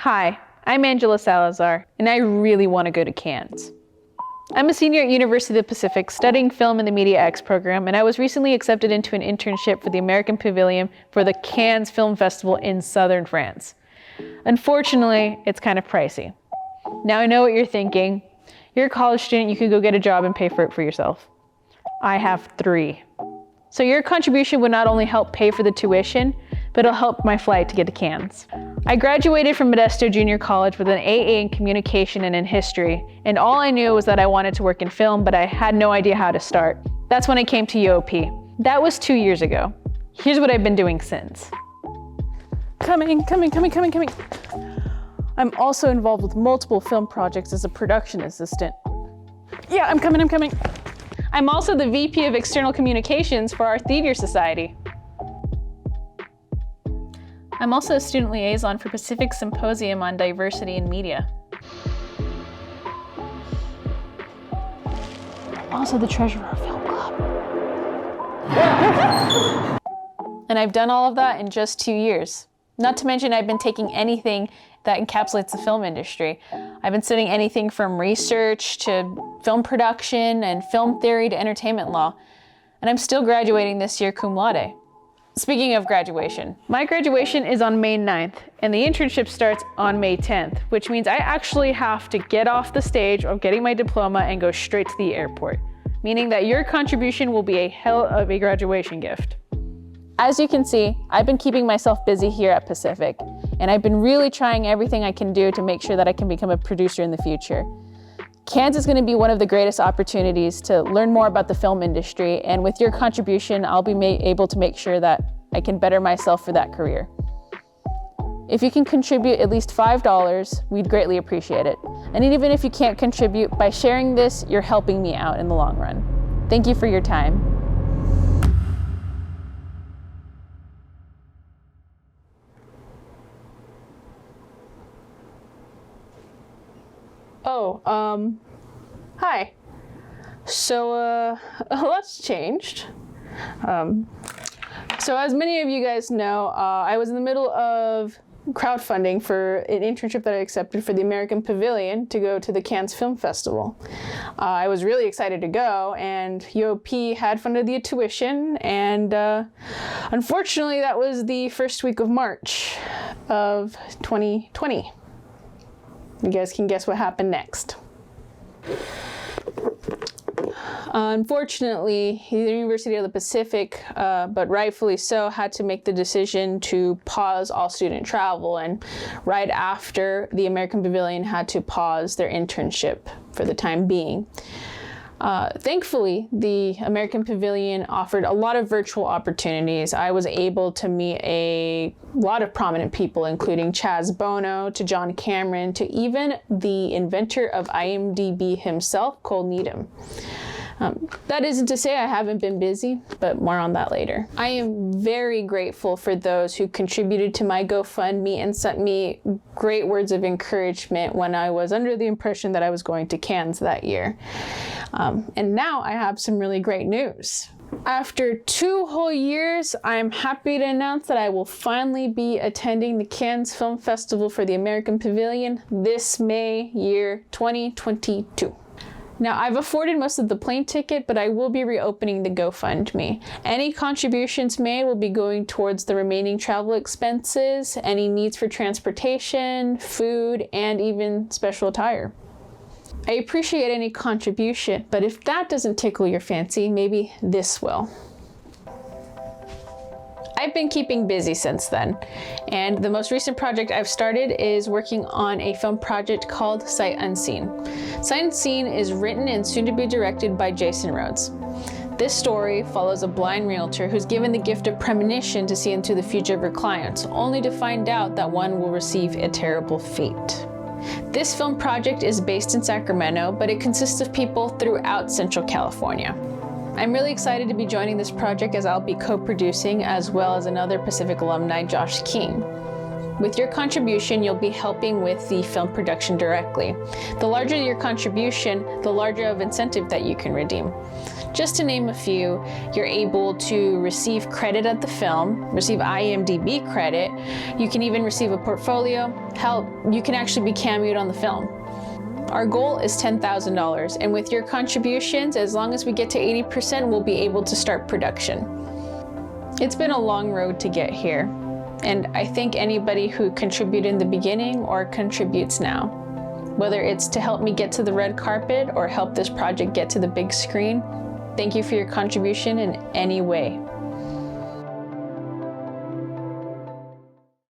Hi, I'm Angela Salazar, and I really want to go to Cannes. I'm a senior at University of the Pacific studying film in the Media X program, and I was recently accepted into an internship for the American Pavilion for the Cannes Film Festival in southern France. Unfortunately, it's kind of pricey. Now I know what you're thinking. You're a college student, you could go get a job and pay for it for yourself. I have 3. So your contribution would not only help pay for the tuition, but it'll help my flight to get to Cannes. I graduated from Modesto Junior College with an AA in communication and in history, and all I knew was that I wanted to work in film, but I had no idea how to start. That's when I came to UOP. That was 2 years ago. Here's what I've been doing since. Coming. I'm also involved with multiple film projects as a production assistant. Yeah, I'm coming. I'm also the VP of External Communications for our Theater Society. I'm also a student liaison for Pacific Symposium on Diversity in Media. I'm also the treasurer of Film Club. And I've done all of that in just 2 years. Not to mention I've been taking anything that encapsulates the film industry. I've been studying anything from research to film production and film theory to entertainment law. And I'm still graduating this year cum laude. Speaking of graduation, my graduation is on May 9th, and the internship starts on May 10th, which means I actually have to get off the stage of getting my diploma and go straight to the airport, meaning that your contribution will be a hell of a graduation gift. As you can see, I've been keeping myself busy here at Pacific, and I've been really trying everything I can do to make sure that I can become a producer in the future. Cannes is going to be one of the greatest opportunities to learn more about the film industry, and with your contribution, I'll be able to make sure that I can better myself for that career. If you can contribute at least $5, we'd greatly appreciate it. And even if you can't contribute, by sharing this, you're helping me out in the long run. Thank you for your time. Hi. So, a lot's changed. So as many of you guys know, I was in the middle of crowdfunding for an internship that I accepted for the American Pavilion to go to the Cannes Film Festival. I was really excited to go, and UOP had funded the tuition, and unfortunately that was the first week of March of 2020. You guys can guess what happened next. Unfortunately, the University of the Pacific, but rightfully so, had to make the decision to pause all student travel, and right after, the American Pavilion had to pause their internship for the time being. Thankfully, the American Pavilion offered a lot of virtual opportunities. I was able to meet a lot of prominent people, including Chaz Bono, to John Cameron, to even the inventor of IMDb himself, Cole Needham. That isn't to say I haven't been busy, but more on that later. I am very grateful for those who contributed to my GoFundMe and sent me great words of encouragement when I was under the impression that I was going to Cannes that year. And now I have some really great news. After 2 whole years, I'm happy to announce that I will finally be attending the Cannes Film Festival for the American Pavilion this May year 2022. Now, I've afforded most of the plane ticket, but I will be reopening the GoFundMe. Any contributions made will be going towards the remaining travel expenses, any needs for transportation, food, and even special attire. I appreciate any contribution, but if that doesn't tickle your fancy, maybe this will. I've been keeping busy since then, and the most recent project I've started is working on a film project called Sight Unseen. Sight Unseen is written and soon to be directed by Jason Rhodes. This story follows a blind realtor who's given the gift of premonition to see into the future of her clients, only to find out that one will receive a terrible fate. This film project is based in Sacramento, but it consists of people throughout Central California. I'm really excited to be joining this project as I'll be co-producing, as well as another Pacific alumni, Josh King. With your contribution, you'll be helping with the film production directly. The larger your contribution, the larger of incentive that you can redeem. Just to name a few, you're able to receive credit at the film, receive IMDb credit, you can even receive a portfolio, hell, you can actually be cameoed on the film. Our goal is $10,000, and with your contributions, as long as we get to 80%, we'll be able to start production. It's been a long road to get here, and I thank anybody who contributed in the beginning or contributes now. Whether it's to help me get to the red carpet or help this project get to the big screen, thank you for your contribution in any way.